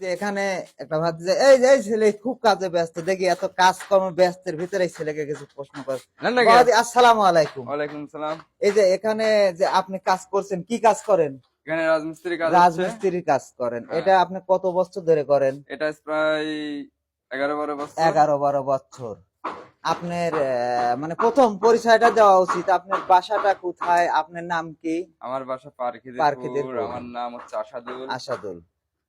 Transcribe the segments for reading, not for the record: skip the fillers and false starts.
যে এখানে একটা ভাতিজা, এই যে এই ছেলে খুব কাজে ব্যস্ত, দেখি এত কাজকর্ম ব্যস্তের ভিতরে এই ছেলেকে কিছু প্রশ্ন করে। বাবাজি আসসালামু আলাইকুম। ওয়ালাইকুম সালাম। এই যে এখানে যে আপনি কাজ করছেন, কি কাজ করেন? এখানে রাজমিস্ত্রি কাজ। রাজমিস্ত্রির কাজ করেন। এটা আপনি কত বছর ধরে করেন? এটা প্রায় 11-12 বছর। 11-12 বছর। আপনার মানে প্রথম পরিচয়টা দেওয়া উচিত, আপনার বাসাটা কোথায়, আপনার নাম কি? আমার বাসা পারখিদিপুর। আমার নাম হচ্ছে আসাদুল। আসাদুল।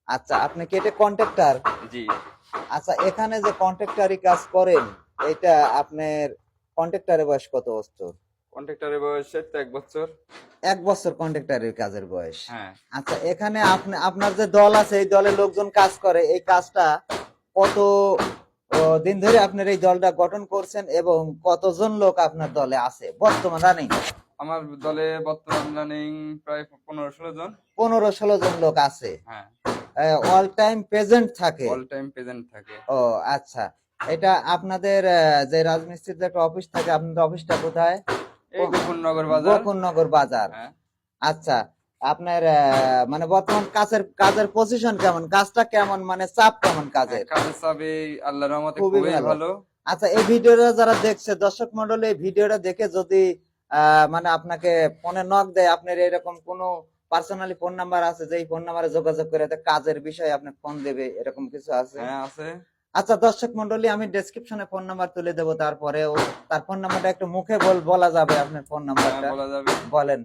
আচ্ছা, আপনি কি এটা কন্ট্রাক্টর? জি। আচ্ছা, এখানে যে কন্ট্রাক্টরি কাজ করেন, এটা আপনার কন্ট্রাক্টরের বয়স কত বছর? কন্ট্রাক্টরের বয়স তো 1 বছর। 1 বছর কন্ট্রাক্টরের কাজের বয়স। হ্যাঁ। আচ্ছা, এখানে আপনি আপনার যে দল আছে, এই দলের লোকজন কাজ করে, এই কাজটা কত দিন ধরে আপনার এই দলটা গঠন করছেন এবং কতজন লোক আপনার দলে আছে বর্তমান রানিং? আমার দলে বর্তমান রানিং প্রায় 15-16 জন। 15-16 জন লোক আছে। হ্যাঁ। অল টাইম প্রেজেন্ট থাকে? অল টাইম প্রেজেন্ট থাকে। ও আচ্ছা, এটা আপনাদের যে রাজমিস্ত্রির যে একটা অফিস থাকে, আপনাদের অফিসটা কোথায়? এই গোকুলনগর বাজার। গোকুলনগর বাজার। হ্যাঁ। আচ্ছা, আপনার মানে বর্তমান কাজের পজিশন কেমন, কাজটা কেমন, মানে চাপ কেমন কাজের? কাজের চাপ আল্লাহর রহমতে খুবই ভালো। আচ্ছা, এই ভিডিওটা যারা দেখছে, দর্শক মণ্ডলী, এই ভিডিওটা দেখে যদি মানে আপনাকে ফোনে নক দেয়, আপনার এরকম কোনো পার্সোনালি ফোন নাম্বার আছে যে এই ফোন নাম্বারে যোগাযোগ করে কাজের বিষয়ে আপনি ফোন দেবে, এরকম কিছু আছে? হ্যাঁ আছে। আচ্ছা দর্শক মণ্ডলী, আমি ডেসক্রিপশনে ফোন নাম্বার তুলে দেবো, তারপরেও তার ফোন নাম্বারটা একটু মুখে বলা যাবে? আপনার ফোন নাম্বারটা বলা যাবে। বলেন।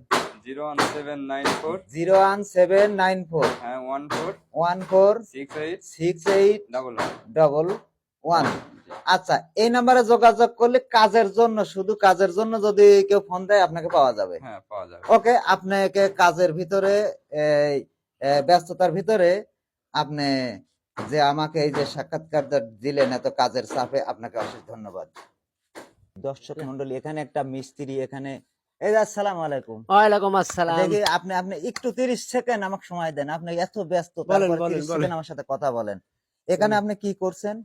01794 01794 হ্যাঁ 14686811। আচ্ছা, এই নাম্বারে যোগাযোগ করলে কাজের জন্য, শুধু কাজের জন্য যদি কেউ ফোন দেয় আপনাকে পাওয়া যাবে? হ্যাঁ পাওয়া যাবে। ওকে, আপনাকে কাজের ভিতরে ব্যস্ততার ভিতরে আপনি যে আমাকে এই যে সাক্ষাৎকার দিলেন এত কাজের চাপে, আপনাকে অশেষ ধন্যবাদ। দর্শক মন্ডলী, এখানে একটা মিস্ত্রি, এখানে এই যে আসসালামু আলাইকুম। ওয়ালাইকুম আসসালাম। দেখি আপনি একটু 30 সেকেন্ড আমাকে সময় দেন, আপনি এত ব্যস্ত, তারপর 30 সেকেন্ড আমার সাথে কথা বলেন। এখানে আপনি কি করছেন?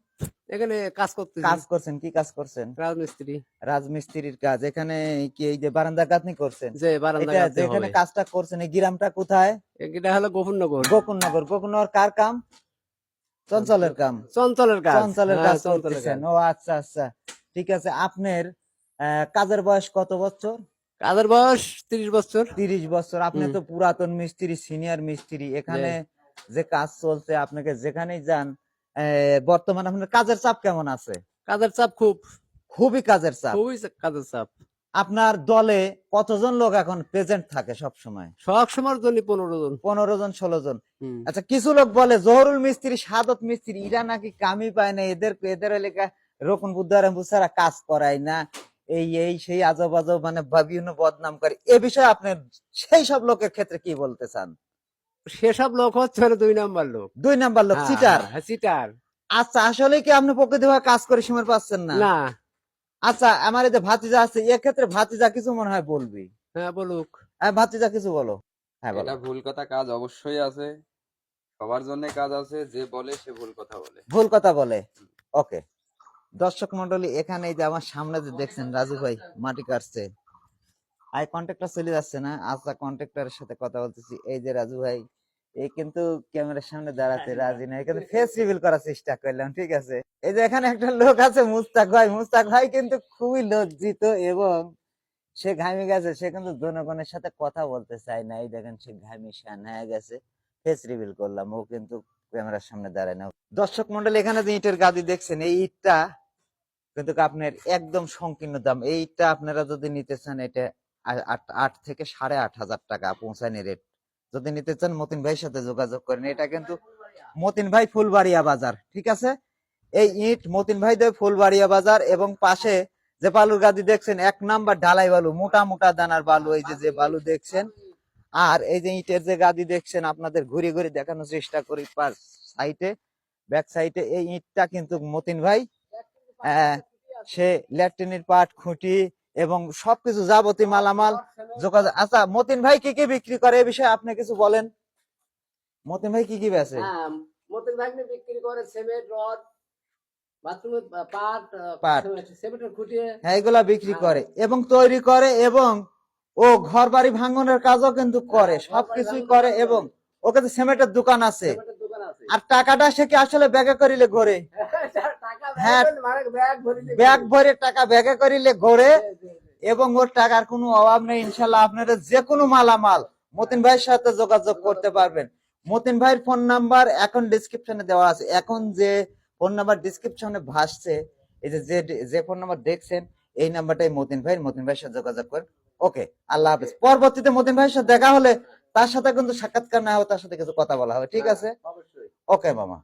এখানে কাজ করছেন? কি কাজ করছেন? রাজমিস্ত্রির কাজ। এখানে কি এই যে বারান্দা গাঁথনি করছেন? যে বারান্দা গাঁথনি হবে। যেখানে কাজটা করছেন, এই গ্রামটা কোথায়? এটা হলো গোকুলনগর। গোকুলনগর কার কাম? চঞ্চলের কাম। চঞ্চলের কাজ করতেছেন। ও আচ্ছা আচ্ছা, ঠিক আছে। আপনার কাজের বয়স কত বছর? কাজের বয়স 30 বছর। 30 বছর। আপনি তো পুরাতন মিস্ত্রি, সিনিয়র মিস্ত্রি। এখানে যে কাজ চলছে, আপনাকে যেখানেই যান, বর্তমানে আপনার কাজের চাপ কেমন আছে? কাজের চাপ খুবই কাজের চাপ। আপনার দলে কতজন লোক এখন প্রেজেন্ট থাকে সব সময়? সব সময়ের জন্য 15 জন। 15 জন 16 জন। আচ্ছা, কিছু লোক বলে জহরুল মিস্ত্রি, সাদত মিস্ত্রি, এরা নাকি কামই পায় না, এদের এলাকা রকম বুদ্ধারা কাজ করায় না, এই সেই আজব আজব মানে বিভিন্ন বদনাম করে। এ বিষয়ে আপনি সেই সব লোকের ক্ষেত্রে কি বলতে চান? সেসব লোক হচ্ছে 2 নাম্বার লোক। 2 নাম্বার লোক, চিটার। চিটার। আচ্ছা, আসলে কি আপনি প্রকৃতভাবে কাজ করে সময় পাচ্ছেন না? না। আচ্ছা, আমার এই যে ভাতিজা আছে, এক্ষেত্রে ভাতিজা কিছু মনে হয় বলবি। হ্যাঁ বলুক। ভাতিজা কিছু বলো। হ্যাঁ বলো। এটা ভুল কথা, কাজ অবশ্যই আছে, সবার জন্য কাজ আছে, যে বলে সে ভুল কথা বলে। ওকে, দর্শক মন্ডলী, এখানে এই যে আমার সামনে যে দেখছেন রাজু ভাই মাটি কাটছে, আই কন্ট্রাক্টর চলে যাচ্ছে না। আচ্ছা, কন্ট্রাক্টরের সাথে কথা বলতেছি। এই যে রাজু ভাই, এই কিন্তু ক্যামেরার সামনে দাঁড়াতে রাজি না, কিন্তু ফেস রিভিল করার চেষ্টা করলাম, ঠিক আছে। এই যে এখানে একটা লোক আছে মুস্তাক ভাই কিন্তু খুবই লজ্জিত এবং সে ঘামে গেছে, সে কিন্তু জনগণের সাথে কথা বলতে চায় না। এই দেখেন, সে ঘামে শান হয়ে গেছে। ফেস রিভিল করলাম, ও কিন্তু ক্যামেরার সামনে দাঁড়ায় না। দর্শক মন্ডলী, এখানে যে ইটের গাদি দেখছেন, এই ইটটা কিন্তু আপনার একদম সংকীর্ণ দাম। এই ইটটা আপনারা যদি নিতে চান, এটা 8 থেকে 8,500 টাকা পৌঁছানি রেট। যদি নিতে চান মতিন ভাইয়ের সাথে যোগাযোগ করেন। এটা কিন্তু মতিন ভাই ফুলবাড়িয়া বাজার, ঠিক আছে। এই ইট মতিন ভাই দেয় ফুলবাড়িয়া বাজার, এবং পাশে যে বালুর গাদি দেখছেন, 1 নাম্বার ঢালাই বালু, মোটা মোটা দানার বালু, এই যে বালু দেখছেন। আর এই যে ইটের যে গাদি দেখছেন, আপনাদের ঘুরে ঘুরে দেখানোর চেষ্টা করি সাইডে, ব্যাক সাইডে। এই ইটটা কিন্তু মতিন ভাই সে ল্যাট্রিনের পাট, খুঁটি এবং সবকিছু যাবতীয় মালামাল যোগাযোগ। আচ্ছা, মতিন ভাই কি কি বিক্রি করে, এই বিষয়ে আপনি কিছু বলেন। মতিন ভাই কি কি বেচে? মতিন ভাই বিক্রি করে সিমেন্ট, রড, বাথরুমের পাট, সিমেন্টের খুঁটি, হ্যাঁ, এগুলা বিক্রি করে এবং তৈরি করে, এবং ও ঘর বাড়ি ভাঙনের কাজও কিন্তু করে, সবকিছুই করে। এবং ওকে সিমেন্টের দোকান আছে। আর টাকাটা সে কি আসলে ব্যাগে করিলে ঘরে টাকা হ্যাঁ। মানে ব্যাগ ভরে দিবে। ব্যাগ ভরে টাকা ব্যাগে করিলে ঘরে জি, জি, জি। এবং ওর টাকার কোনো অভাব নেই। ইনশাল্লাহ আপনারা যে কোনো মালামাল মতিন ভাইয়ের সাথে যোগাযোগ করতে পারবেন। মতিন ভাইয়ের ফোন নাম্বার এখন ডিসক্রিপশনে দেওয়া আছে। এখন যে ফোন নাম্বার ডিসক্রিপশনে ভাসছে, এই যে ফোন নাম্বার দেখছেন, এই নাম্বারটাই মতিন ভাইয়ের সাথে যোগাযোগ করেন। ওকে, আল্লাহ হাফেজ। পরবর্তীতে মতিন ভাইয়ের সাথে দেখা হলে তার সাথে কিন্তু সাক্ষাৎকার না হবে, তার সাথে কিছু কথা বলা হবে। ঠিক আছে, অবশ্যই। ওকে মামা।